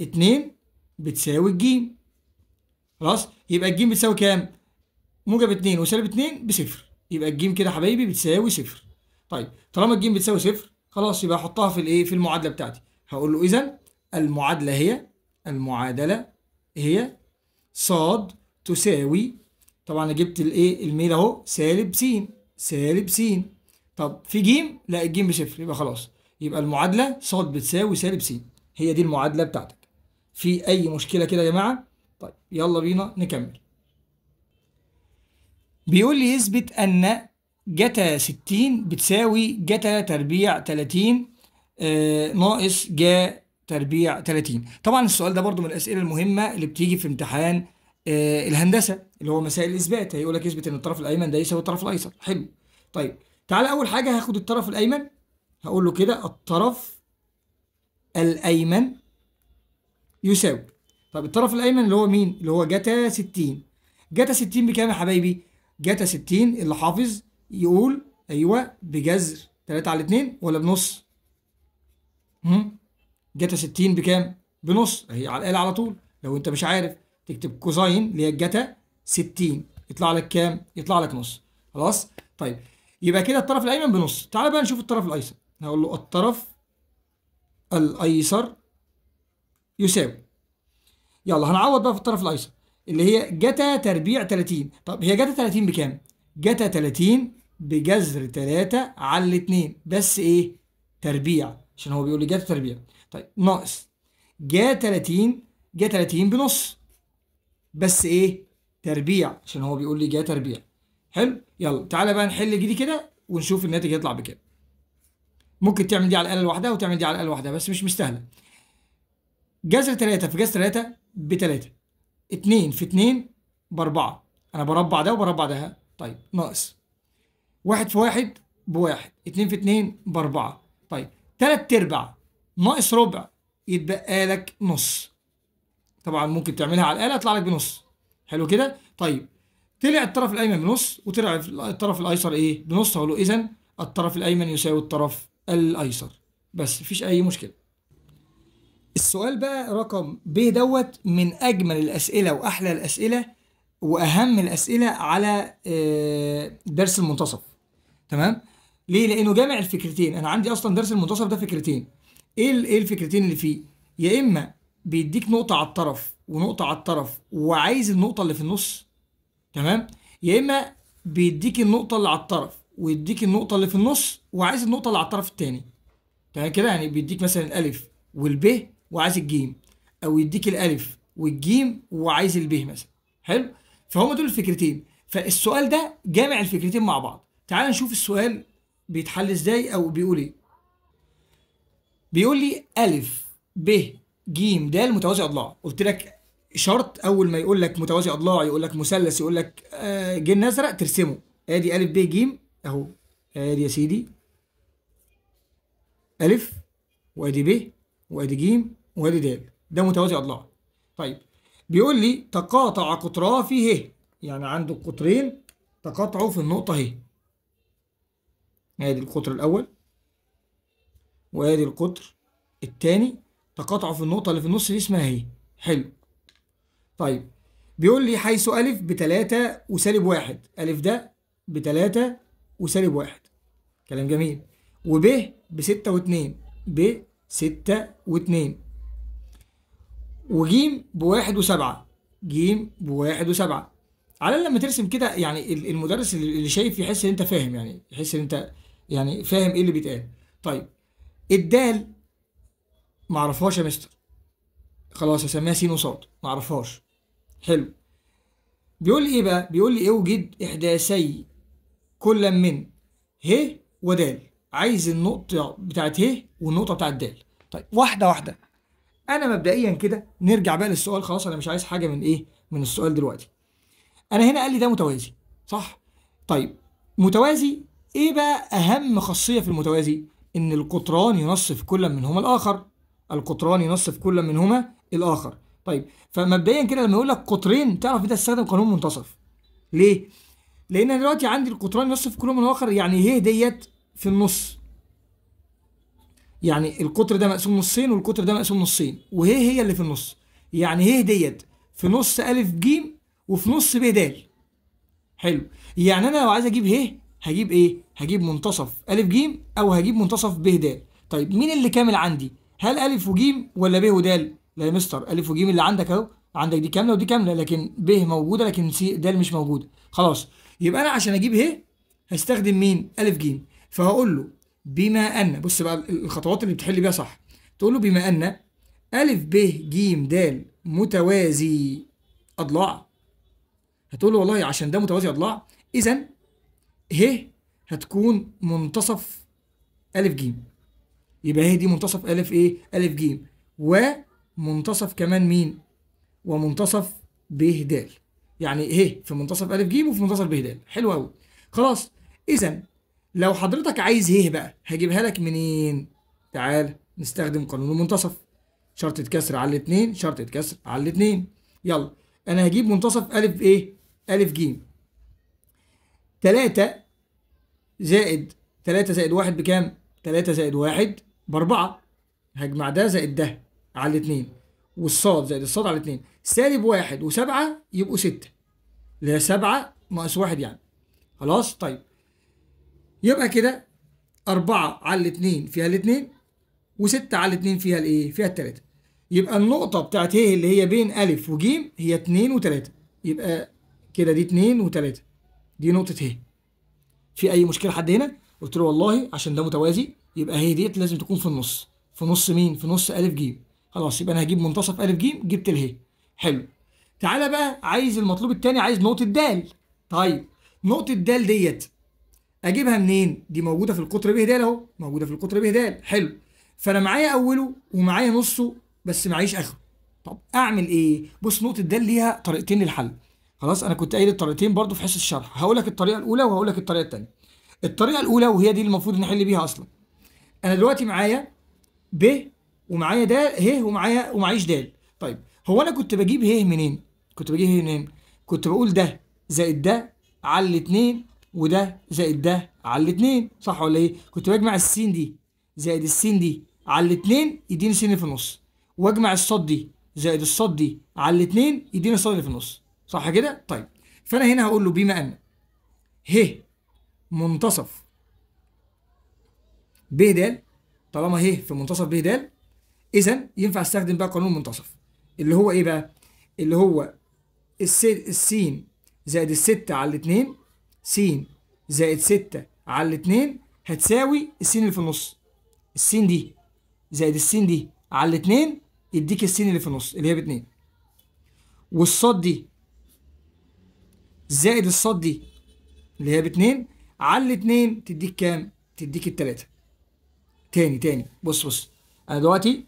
2 بتساوي الجيم. خلاص، يبقى الجيم بتساوي كام؟ موجب 2 وسالب 2 بصفر، يبقى الجيم كده حبايبي بتساوي صفر. طيب طالما الجيم بتساوي صفر خلاص، يبقى احطها في الايه؟ في المعادله بتاعتي. هقول له اذا المعادله هي صاد تساوي، طبعا انا جبت الايه؟ الميل اهو، سالب س، سالب س. طب في جيم؟ لا، الجيم بصفر، يبقى خلاص، يبقى المعادله صاد بتساوي سالب س، هي دي المعادله بتاعتك. في اي مشكله كده يا جماعه؟ طيب يلا بينا نكمل. بيقول لي يثبت ان جتا 60 بتساوي جتا تربيع 30 ناقص جا تربيع 30. طبعا السؤال ده برضو من الاسئله المهمه اللي بتيجي في امتحان الهندسه، اللي هو مسائل الاثبات. هيقول لك اثبت ان الطرف الايمن ده يساوي الطرف الايسر. حلو. طيب تعالى اول حاجه هاخد الطرف الايمن، هقول له كده الطرف الايمن يساوي. طب الطرف الايمن اللي هو مين؟ اللي هو جتا 60. جتا 60 بكام يا حبايبي؟ جتا 60 اللي حافظ يقول ايوه بجذر 3 على 2 ولا بنص؟ جتا 60 بكام؟ بنص، هي على الاله على طول. لو انت مش عارف تكتب كوزاين اللي هي جتا 60 يطلع لك كام؟ يطلع لك نص. خلاص؟ طيب يبقى كده الطرف الايمن بنص. تعالى بقى نشوف الطرف الايسر. هقول له الطرف الايسر يساوي، يلا هنعوض بقى في الطرف الايسر اللي هي جتا تربيع 30. طب هي جتا 30 بكام؟ جتا 30 بجذر 3 على 2 بس ايه؟ تربيع، عشان هو بيقول لي جتا تربيع. طيب ناقص جا 30، جا 30 بنص بس ايه؟ تربيع، عشان هو بيقول لي جا تربيع. حلو، يلا تعالى بقى نحل دي كده ونشوف الناتج يطلع بكام. ممكن تعمل دي على الاله لوحدها وتعمل دي على الاله لوحدها، بس مش مستاهله. جذر 3 في جذر 3 ب 3، 2 في 2 ب 4، انا بربع ده وبربع ده. طيب ناقص 1 في 1 بواحد، 2 في 2 ب4. طيب 3 ارباع ناقص ربع يتبقى لك نص. طبعا ممكن تعملها على الاله يطلع لك بنص. حلو كده. طيب طلع الطرف الايمن بنص وطلع الطرف الايسر ايه؟ بنص. هقول له اذا الطرف الايمن يساوي الطرف الايسر، بس مفيش اي مشكله. السؤال بقى رقم ب دوت من اجمل الاسئله واحلى الاسئله واهم الاسئله على درس المنتصف. تمام، ليه؟ لانه جامع الفكرتين. انا عندي اصلا درس المنتصف ده فكرتين. ايه الفكرتين اللي فيه؟ يا اما بيديك نقطه على الطرف ونقطه على الطرف وعايز النقطه اللي في النص، تمام، يا اما بيديك النقطه اللي على الطرف ويديك النقطه اللي في النص وعايز النقطه اللي على الطرف الثاني. تمام كده، يعني بيديك مثلا الالف والب وعايز الجيم، او يديك الالف والجيم وعايز الب مثلا. حلو، فهم دول الفكرتين. فالسؤال ده جامع الفكرتين مع بعض. تعال نشوف السؤال بيتحل ازاي او بيقول ايه. بيقول لي الف ب ج د متوازي اضلاع. قلت لك شرط اول ما يقول لك متوازي اضلاع، يقول لك مثلث، يقول لك جن ازرق، ترسمه. ادي الف ب ج اهو، ادي يا سيدي الف وادي ب وادي ج وادي د، ده متوازي اضلاع. طيب بيقول لي تقاطع قطراه في ه، يعني عنده قطرين تقاطعوا في النقطه ه. ادي القطر الاول وادي القطر الثاني تقاطعوا في النقطه اللي في النص دي اسمها ه. حلو. طيب بيقول لي حيث ألف بتلاتة وسالب واحد، ألف ده بتلاتة وسالب واحد، كلام جميل. وب بستة واتنين، ب ستة واتنين. وجيم بواحد وسبعة، جيم بواحد وسبعة. على لما ترسم كده يعني المدرس اللي شايف يحس ان انت فاهم، يعني يحس ان انت يعني فاهم ايه اللي بيتقال. طيب الدال معرفهاش يا مستر، خلاص هسميها س وصاد، معرفهاش. حلو. بيقول لي ايه بقى؟ بيقول لي اوجد احداثي كل من ه ودال. عايز النقطة بتاعت ه والنقطة بتاعت دال. طيب واحدة واحدة. أنا مبدئيا كده نرجع بقى للسؤال، خلاص أنا مش عايز حاجة من إيه؟ من السؤال دلوقتي. أنا هنا قال لي ده متوازي، صح؟ طيب متوازي، إيه بقى أهم خاصية في المتوازي؟ إن القطران ينصف كل منهما الآخر. القطران ينصف كل منهما الآخر. طيب فمبدئيا كده لما يقول لك قطرين تعرف أنت تستخدم قانون منتصف. ليه؟ لان انا دلوقتي عندي القطران ينصف كل من اخر، يعني ه ديت في النص، يعني القطر ده مقسوم نصين والقطر ده مقسوم نصين، وه هي اللي في النص، يعني ه ديت في نص الف ج وفي نص ب د. حلو. يعني انا لو عايز اجيب ه هجيب ايه؟ هجيب منتصف الف ج او هجيب منتصف ب د. طيب مين اللي كامل عندي؟ هل الف وج ولا ب ود؟ لا يا مستر، الف وج اللي عندك اهو، عندك دي كامله ودي كامله، لكن ب موجوده لكن س د مش موجوده. خلاص يبقى انا عشان اجيب ه هستخدم مين؟ الف ج. فهقول له بما ان، بص بقى الخطوات اللي بتحل بيها صح، تقول له بما ان الف ب ج د متوازي اضلاع. هتقول له والله عشان ده متوازي اضلاع، اذا ه هتكون منتصف الف ج. يبقى هي دي منتصف الف ايه؟ الف ج. ومنتصف كمان مين؟ ومنتصف ب د. يعني ه في منتصف الف ج وفي منتصف ب د. حلو قوي. خلاص اذا لو حضرتك عايز ه بقى هجيبها لك منين؟ تعال نستخدم قانون المنتصف. شرطة كسر على الاتنين، شرطة كسر على الاتنين. يلا انا هجيب منتصف الف ايه؟ الف ج. 3 زائد 3 زائد 1 بكام؟ 3 زائد 1 ب4. هجمع ده زائد ده على الاتنين، والصاد زائد الصاد على الاتنين، سالب 1 و7 يبقوا 6، اللي هي 7 ناقص 1 يعني. خلاص طيب يبقى كده 4 على الاتنين فيها الاتنين، و6 على الاتنين فيها الايه؟ فيها التلاتة. يبقى النقطة بتاعت ه اللي هي بين ألف وجيم هي 2 و3. يبقى كده دي 2 و3، دي نقطة ه. في أي مشكلة حد هنا؟ قلت له والله عشان ده متوازي يبقى هي ديت لازم تكون في النص. في نص مين؟ في نص ألف ج. خلاص يبقى أنا هجيب منتصف ألف ج، جبت اله. حلو. تعالى بقى عايز المطلوب التاني، عايز نقطة د. طيب نقطة د ديت أجيبها منين؟ دي موجودة في القطر ب د أهو، موجودة في القطر ب د. حلو. فأنا معايا أوله ومعايا نصه بس معيش آخره. طب أعمل إيه؟ بص نقطة د ليها طريقتين للحل. خلاص أنا كنت قايل الطريقتين برضو في حصة الشرح، هقول لك الطريقة الأولى وهقول لك الطريقة التانية. الطريقة الأولى وهي دي المفروض نحل بيها أصلا. أنا دلوقتي معايا ب ومعايا د ه ومعيش د. طيب هو أنا كنت بجيب ه منين؟ كنت بجيب ه منين؟ كنت بقول ده زائد ده على الاتنين وده زائد ده على الاتنين، صح ولا ايه؟ كنت بجمع السين دي زائد السين دي على الاتنين يديني السين اللي في النص، واجمع الصاد دي زائد الصاد دي على الاتنين يديني الصاد اللي في النص، صح كده؟ طيب فانا هنا هقول له بما ان ه منتصف ب د، طالما ه في منتصف ب د اذا ينفع استخدم بقى قانون المنتصف اللي هو ايه بقى؟ اللي هو السين زائد الستة على الاتنين، س زائد 6 على الاتنين هتساوي السين اللي في النص. السين دي زائد السين دي على الاتنين يديك السين اللي في النص اللي هي ب2، والصاد دي زائد الصاد دي اللي هي ب2 على الاتنين تديك كام؟ تديك التلاتة. تاني بص انا دلوقتي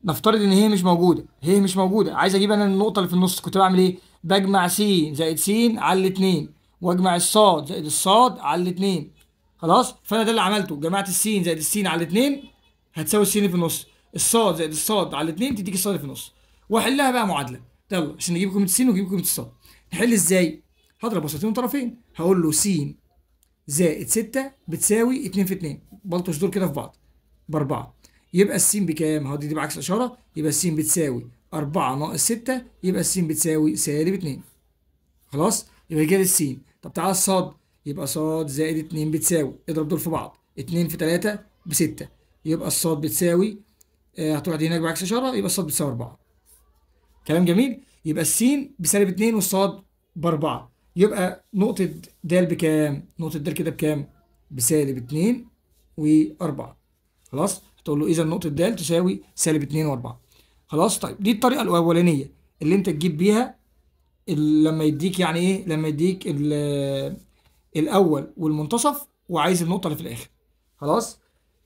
نفترض ان هي مش موجوده، هي مش موجوده، عايز اجيب انا النقطه اللي في النص، كنت بعمل ايه؟ بجمع س زائد س على الاتنين واجمع الصاد زائد الصاد على الاتنين. خلاص فانا ده اللي عملته، جمعت السين زائد السين على الاتنين هتساوي السين اللي في النص، الصاد زائد الصاد على الاتنين تديك الصاد اللي في النص، واحلها بقى معادله. يلا عشان نجيب قيمه السين ونجيب قيمه الصاد. نحل ازاي؟ هضرب وسطين وطرفين، هقول له س زائد 6 بتساوي 2 في 2، بلطش دول كده في بعض ب4. يبقى السين بكام؟ اهو دي بعكس اشاره، يبقى السين بتساوي 4 ناقص 6 يبقى الس بتساوي -2. خلاص يبقى كده الس. طب تعالى الصاد، يبقى ص زائد 2 بتساوي، اضرب دول في بعض، 2 في 3 ب6، يبقى الصاد بتساوي هتروح دي هناك بعكس اشاره، يبقى الصاد بتساوي 4. كلام جميل. يبقى الس -2 والصاد ب4، يبقى نقطة د بكام؟ نقطة د كده بكام؟ -2 و4. خلاص هتقول له إذا نقطة د تساوي -2 و4. خلاص طيب دي الطريقة الأولانية اللي أنت تجيب بيها لما يديك يعني إيه؟ لما يديك الأول والمنتصف وعايز النقطة اللي في الآخر. خلاص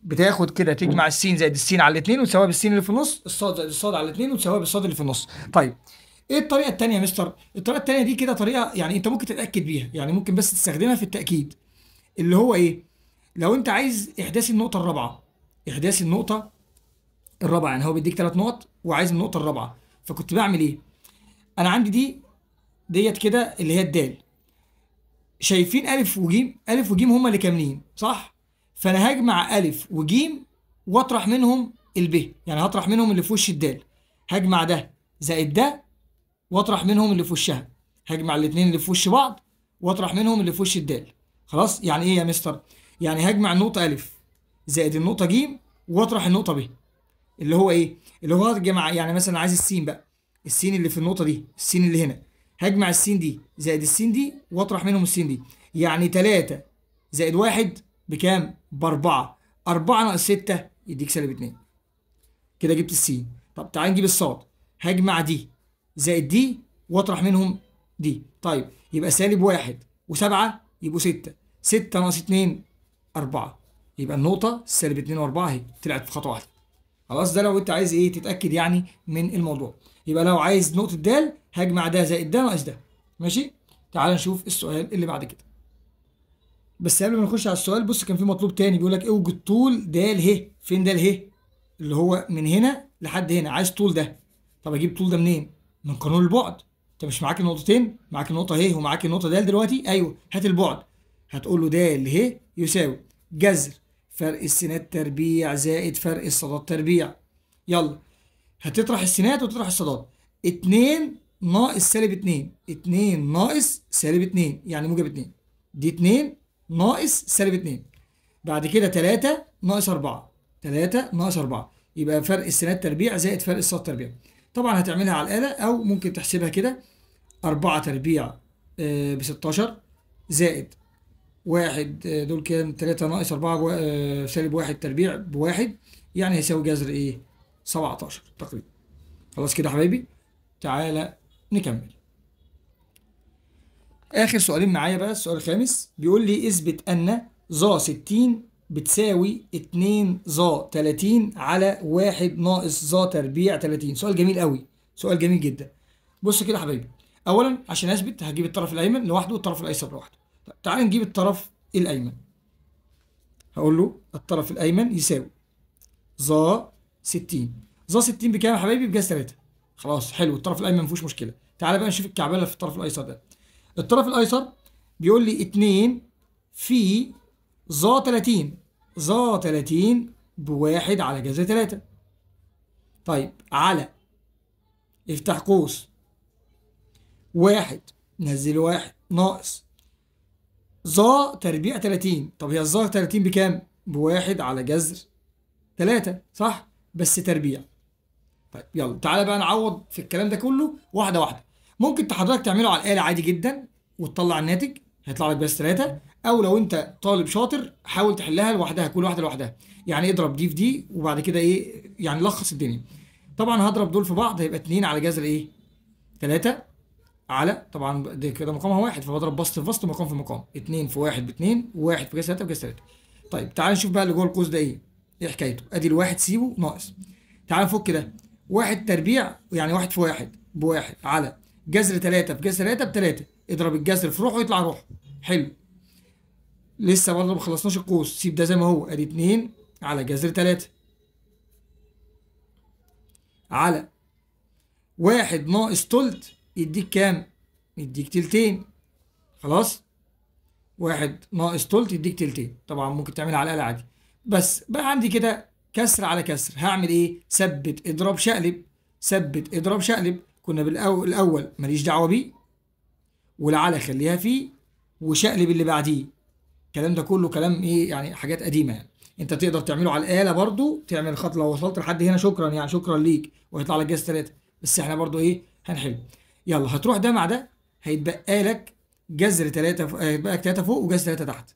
بتاخد كده تجمع السين زائد السين على الاثنين وتساويها بالسين اللي في النص، الصاد زائد الصاد على الاثنين وتساويها بالصاد اللي في النص. طيب ايه الطريقه الثانيه يا مستر؟ الطريقه الثانيه دي كده طريقه يعني انت ممكن تتاكد بيها، يعني ممكن بس تستخدمها في التاكيد، اللي هو ايه؟ لو انت عايز احداث النقطه الرابعه، احداث النقطه الرابعه، يعني هو بيديك 3 نقط وعايز النقطه الرابعه، فكنت بعمل ايه؟ انا عندي ديت كده اللي هي الدال، شايفين الف وجيم؟ الف وجيم هما اللي كاملين صح؟ فانا هجمع الف وجيم واطرح منهم الب، يعني هطرح منهم اللي في وش الدال، هجمع ده زائد ده واطرح منهم اللي في وشها، هجمع الاثنين اللي في وش بعض واطرح منهم اللي في وش الدال. خلاص يعني ايه يا مستر؟ يعني هجمع النقطة ألف زائد النقطة ج واطرح النقطة ب، اللي هو ايه؟ اللي هو هجمع يعني مثلا عايز السين بقى، السين اللي في النقطة دي، السين اللي هنا، هجمع السين دي زائد السين دي واطرح منهم السين دي، يعني 3 زائد 1 بكام؟ ب4، 4 ناقص 6 يديك -2. كده جبت السين. طب تعالى نجيب الصاد، هجمع دي زائد دي واطرح منهم دي، طيب يبقى -1 و7 يبقوا 6، 6 ناقص 2 4، يبقى النقطة -2 و4 اهي طلعت في خطوة واحدة. خلاص ده لو انت عايز ايه تتأكد يعني من الموضوع. يبقى لو عايز نقطة د هجمع ده زائد ده ناقص ده. ماشي؟ تعال نشوف السؤال اللي بعد كده. بس قبل ما نخش على السؤال بص كان في مطلوب تاني بيقول لك اوجد طول د ه. فين د ه؟ اللي هو من هنا لحد هنا، عايز طول ده. طب اجيب طول ده منين؟ من قانون البعد. انت مش معاك النقطتين؟ معاك النقطة ه ومعاك النقطة د دلوقتي؟ ايوه هات البعد. هتقول له د ه يساوي جذر فرق السينات تربيع زائد فرق الصادات تربيع. يلا هتطرح السينات وتطرح الصادات. 2 ناقص -2، 2 ناقص -2 يعني موجب 2، دي 2 ناقص -2. بعد كده 3 ناقص 4، 3 ناقص 4 يبقى فرق السينات تربيع زائد فرق الصاد تربيع. طبعا هتعملها على الآلة أو ممكن تحسبها كده، 4 تربيع ب16 زائد 1 دول كام؟ 3 ناقص 4 -1 تربيع ب1 يعني هيساوي جذر ايه؟ 17 تقريبا. خلاص كده يا حبايبي تعالى نكمل. آخر سؤالين معايا بقى. السؤال الخامس بيقول لي اثبت أن ظ 60 بتساوي 2 ظ 30 على 1 ناقص ظ تربيع 30. سؤال جميل قوي، سؤال جميل جدا. بص كده يا حبايبي، أولا عشان أثبت هجيب الطرف الأيمن لوحده والطرف الأيسر لوحده. تعال نجيب الطرف الأيمن. هقول له الطرف الأيمن يساوي ظ 60. ظ 60 بكام يا حبايبي؟ بجذر 3. خلاص حلو، الطرف الأيمن مفيهوش مشكلة. تعالى بقى نشوف الكعبلة في الطرف الأيسر ده. الطرف الأيسر بيقول لي 2 في ظ 30، ظ 30 ب1 على جذر 3. طيب على، افتح قوس، 1 نزل 1 ناقص ظ تربيع 30. طب هي الظ 30 بكام؟ ب1 على جذر 3 صح؟ بس تربيع. طيب يلا تعالى بقى نعوض في الكلام ده كله واحدة واحدة. ممكن حضرتك تعمله على الآلة عادي جدا وتطلع الناتج هيطلع لك بس 3، أو لو أنت طالب شاطر حاول تحلها لوحدها، كل واحدة لوحدها. يعني اضرب دي في دي وبعد كده إيه يعني لخص الدنيا. طبعا هضرب دول في بعض هيبقى 2 على جذر إيه؟ 3 على، طبعا دي كده مقامها 1 فبضرب بسط في بسط ومقام في مقام، 2 في 1 ب2 و1 في جذر 3 بجذر 3. طيب تعال نشوف بقى اللي جوه القوس ده إيه حكايته. أدي الواحد سيبه ناقص، تعال نفك ده، 1 تربيع يعني 1 في 1 ب1 على جذر 3 في جذر 3 ب3، اضرب الجذر في روحه ويطلع روحه. حلو، لسه برضه ما خلصناش القوس، سيب ده زي ما هو، ادي 2 على جذر 3 على 1 ناقص تلت يديك كام؟ يديك تلتين. خلاص 1 ناقص تلت يديك تلتين. طبعا ممكن تعملها على الآلة عادي، بس بقى عندي كده كسر على كسر، هعمل ايه؟ ثبت اضرب شقلب. ثبت اضرب شقلب. كنا الاول ماليش دعوه بيه، والعلى خليها فيه، وشقلب اللي بعديه. الكلام ده كله كلام ايه يعني، حاجات قديمه يعني. انت تقدر تعمله على الاله برضو، تعمل خط لو وصلت لحد هنا شكرا يعني، شكرا ليك، وهيطلع لك جذر 3. بس احنا برضو ايه هنحل. يلا هتروح ده مع ده، هيتبقى لك جذر 3 هيتبقى لك 3 فوق وجذر 3 تحت.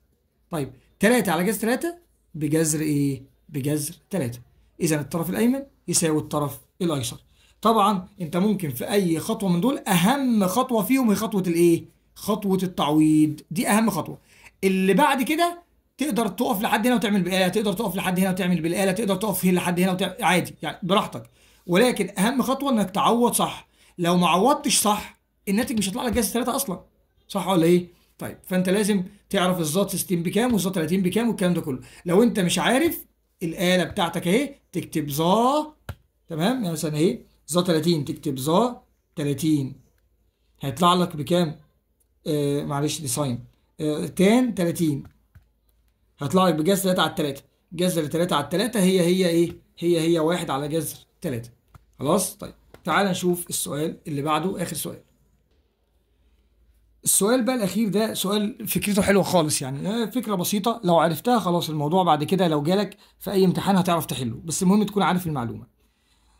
طيب 3 على جذر 3 بجذر ايه؟ بجذر 3. اذا الطرف الايمن يساوي الطرف الايسر. طبعا انت ممكن في اي خطوه من دول، اهم خطوه فيهم هي خطوه الايه؟ خطوه التعويض، دي اهم خطوه. اللي بعد كده تقدر تقف لحد هنا وتعمل بالآلة، تقدر تقف لحد هنا وتعمل بالآلة، تقدر تقف هنا لحد هنا وتعمل عادي يعني براحتك. ولكن اهم خطوه انك تعوض صح. لو ما عوضتش صح الناتج مش هيطلع لك جذر 3 اصلا. صح ولا ايه؟ طيب فانت لازم تعرف الزات 60 بكام والزات 30 بكام والكلام ده كله. لو انت مش عارف، الآلة بتاعتك اهي، تكتب ظا، تمام يعني مثلا اهي ظا 30، تكتب ظا 30 هيطلع لك بكام؟ معلش دي ساين. تان 30 هيطلع لك بجذر 3 على 3. جذر 3 على 3 هي ايه؟ هي 1 على جذر 3. خلاص. طيب تعال نشوف السؤال اللي بعده، اخر سؤال. السؤال بقى الاخير ده سؤال فكرته حلوه خالص يعني، فكره بسيطه لو عرفتها خلاص الموضوع بعد كده لو جالك في اي امتحان هتعرف تحله، بس المهم تكون عارف المعلومه.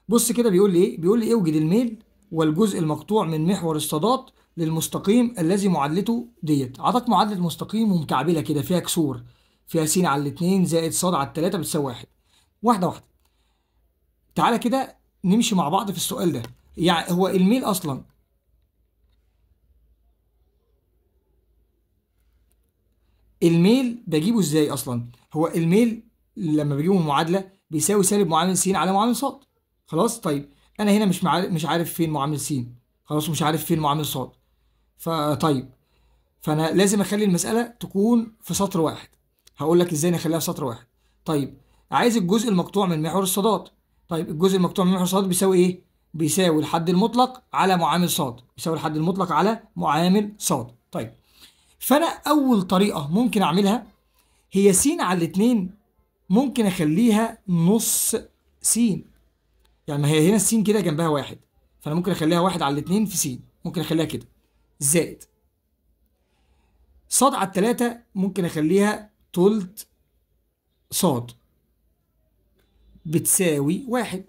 بص كده بيقول لي ايه؟ بيقول لي اوجد الميل والجزء المقطوع من محور الصادات للمستقيم الذي معادلته ديت. عطاك معادله مستقيم ومكعبله كده فيها كسور، فيها س على الاتنين زائد ص على التلاته بتساوي 1. واحده واحده تعالى كده نمشي مع بعض في السؤال ده. يعني هو الميل اصلا، الميل بجيبه ازاي اصلا؟ هو الميل لما بجيبه من المعادله بيساوي سالب معامل س على معامل ص. خلاص. طيب انا هنا مش عارف فين معامل س، خلاص مش عارف فين معامل ص. فطيب فانا لازم اخلي المساله تكون في سطر واحد. هقول لك ازاي نخليها في سطر واحد. طيب عايز الجزء المقطوع من محور الصادات. طيب الجزء المقطوع من محور الصادات بيساوي ايه؟ بيساوي الحد المطلق على معامل ص. بيساوي الحد المطلق على معامل ص. طيب فانا اول طريقه ممكن اعملها هي س على الاتنين، ممكن اخليها نص س. يعني ما هي هنا الس كده جنبها واحد، فانا ممكن اخليها 1 على الاتنين في س، ممكن اخليها كده زائد ص على التلاتة، ممكن اخليها تلت ص بتساوي 1.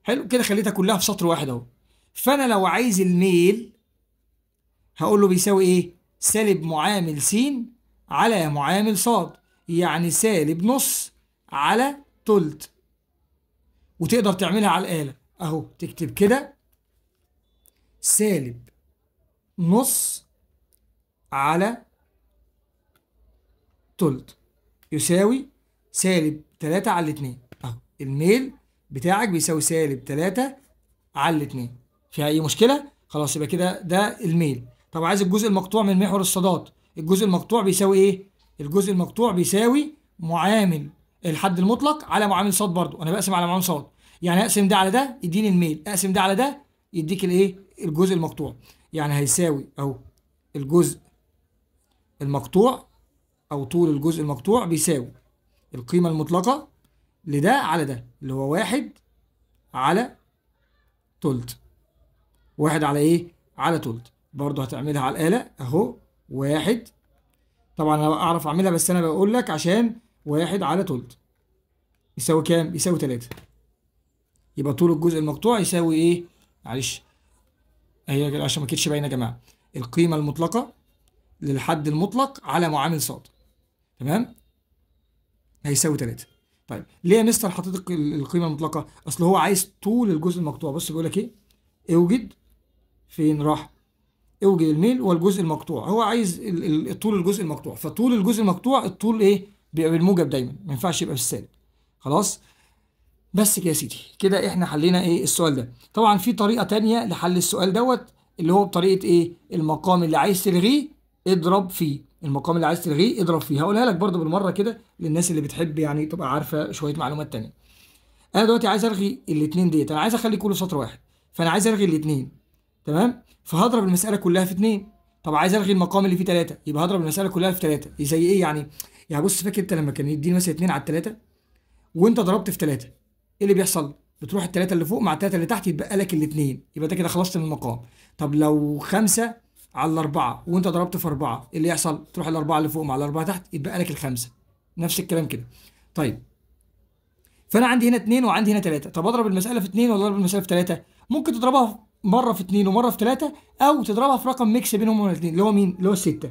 حلو كده، خليتها كلها في سطر واحد اهو. فانا لو عايز الميل هقول له بيساوي ايه؟ سالب معامل س على معامل ص، يعني سالب نص على تلت. وتقدر تعملها على الآلة اهو، تكتب كده سالب نص على تلت يساوي سالب 3 على 2 اهو. الميل بتاعك بيساوي سالب 3 على 2. فيها اي مشكلة؟ خلاص يبقى كده ده الميل. طب عايز الجزء المقطوع من محور الصادات. الجزء المقطوع بيساوي ايه؟ الجزء المقطوع بيساوي معامل الحد المطلق على معامل ص. برضو انا بقسم على معامل ص، يعني اقسم ده على ده يديني الميل، اقسم ده على ده يديك الايه؟ الجزء المقطوع. يعني هيساوي اهو الجزء المقطوع او طول الجزء المقطوع بيساوي القيمة المطلقة لده على ده اللي هو 1 على تلت. 1 على ايه؟ على تلت. برضه هتعملها على الآلة اهو 1. طبعا انا اعرف اعملها بس انا بقول لك عشان 1 على تلت يساوي كام؟ يساوي 3. يبقى طول الجزء المقطوع يساوي ايه؟ معلش هي عشان ما كانتش باينه يا جماعه، القيمه المطلقه للحد المطلق على معامل ص، تمام؟ هيساوي 3. طيب ليه يا مستر حطيت القيمه المطلقه؟ اصل هو عايز طول الجزء المقطوع. بص بيقول لك ايه؟ اوجد، فين راح؟ اوجد الميل والجزء المقطوع. هو عايز طول الجزء المقطوع، فطول الجزء المقطوع الطول ايه؟ بيبقى بالموجب دايما، ما ينفعش يبقى بالسالب. خلاص. بس كده يا سيدي، كده احنا حلينا ايه؟ السؤال ده. طبعا في طريقه تانية لحل السؤال دوت، اللي هو بطريقه ايه؟ المقام اللي عايز تلغيه اضرب فيه. المقام اللي عايز تلغيه اضرب فيه. هقولها لك برضو بالمره كده للناس اللي بتحب يعني تبقى عارفه شويه معلومات تانية. انا دلوقتي عايز الغي الاثنين ديت، انا عايز اخلي كله سطر واحد، فانا عايز الغي الاثنين، تمام؟ فهضرب المساله كلها في 2. طب عايز الغي المقام اللي فيه 3، يبقى هضرب المساله كلها في 3. زي ايه يعني؟ يعني بص، فاكر انت لما كان يديني مثلا 2 على 3 وانت ضربت في 3، ايه اللي بيحصل؟ بتروح التلاتة اللي فوق مع التلاتة اللي تحت يتبقى لك الاتنين، يبقى ده كده خلصت من المقام. طب لو 5 على الأربعة وأنت ضربت في 4، اللي يحصل؟ تروح الأربعة اللي فوق مع الأربعة تحت يتبقى لك الخمسة. نفس الكلام كده. طيب فأنا عندي هنا 2 وعندي هنا 3. طب أضرب المسألة في 2 ولا أضرب المسألة في 3؟ ممكن تضربها مرة في 2 ومرة في 3، أو تضربها في رقم ميكس بينهم هما الاثنين، اللي هو مين؟ اللي هو الستة.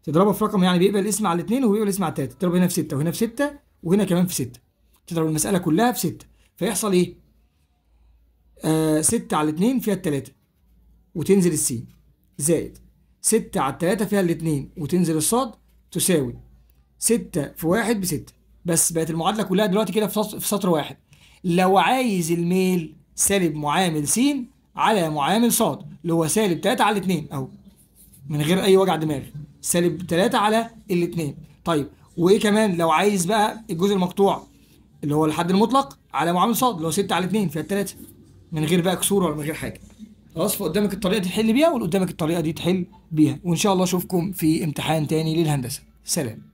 تضربها في رقم يعني بيقبل الاسم على الاثنين وبيقبل الاسم على الثلاثة، تضرب هنا في 6 وهنا في 6 وهنا كمان في 6، تضرب المسألة كلها في 6. فيحصل إيه؟ 6 على 2 فيها التلاتة وتنزل السين، زائد 6 على التلاتة فيها الاتنين وتنزل الصاد، تساوي 6 في 1 ب6. بس بقت المعادلة كلها دلوقتي كده في سطر واحد. لو عايز الميل، سالب معامل س على معامل ص، اللي هو سالب 3 على 2 اهو، من غير اي وجع دماغ، سالب 3 على الاتنين. طيب وايه كمان؟ لو عايز بقى الجزء المقطوع اللي هو الحد المطلق على معامل ص، اللي هو 6 على 2 فيها التلاتة، من غير بقى كسور ولا من غير حاجه. خلاص، فقدامك الطريقه دي تحل بيها، واللي قدامك الطريقه دي تحل بيها، وان شاء الله اشوفكم في امتحان تاني للهندسه. سلام.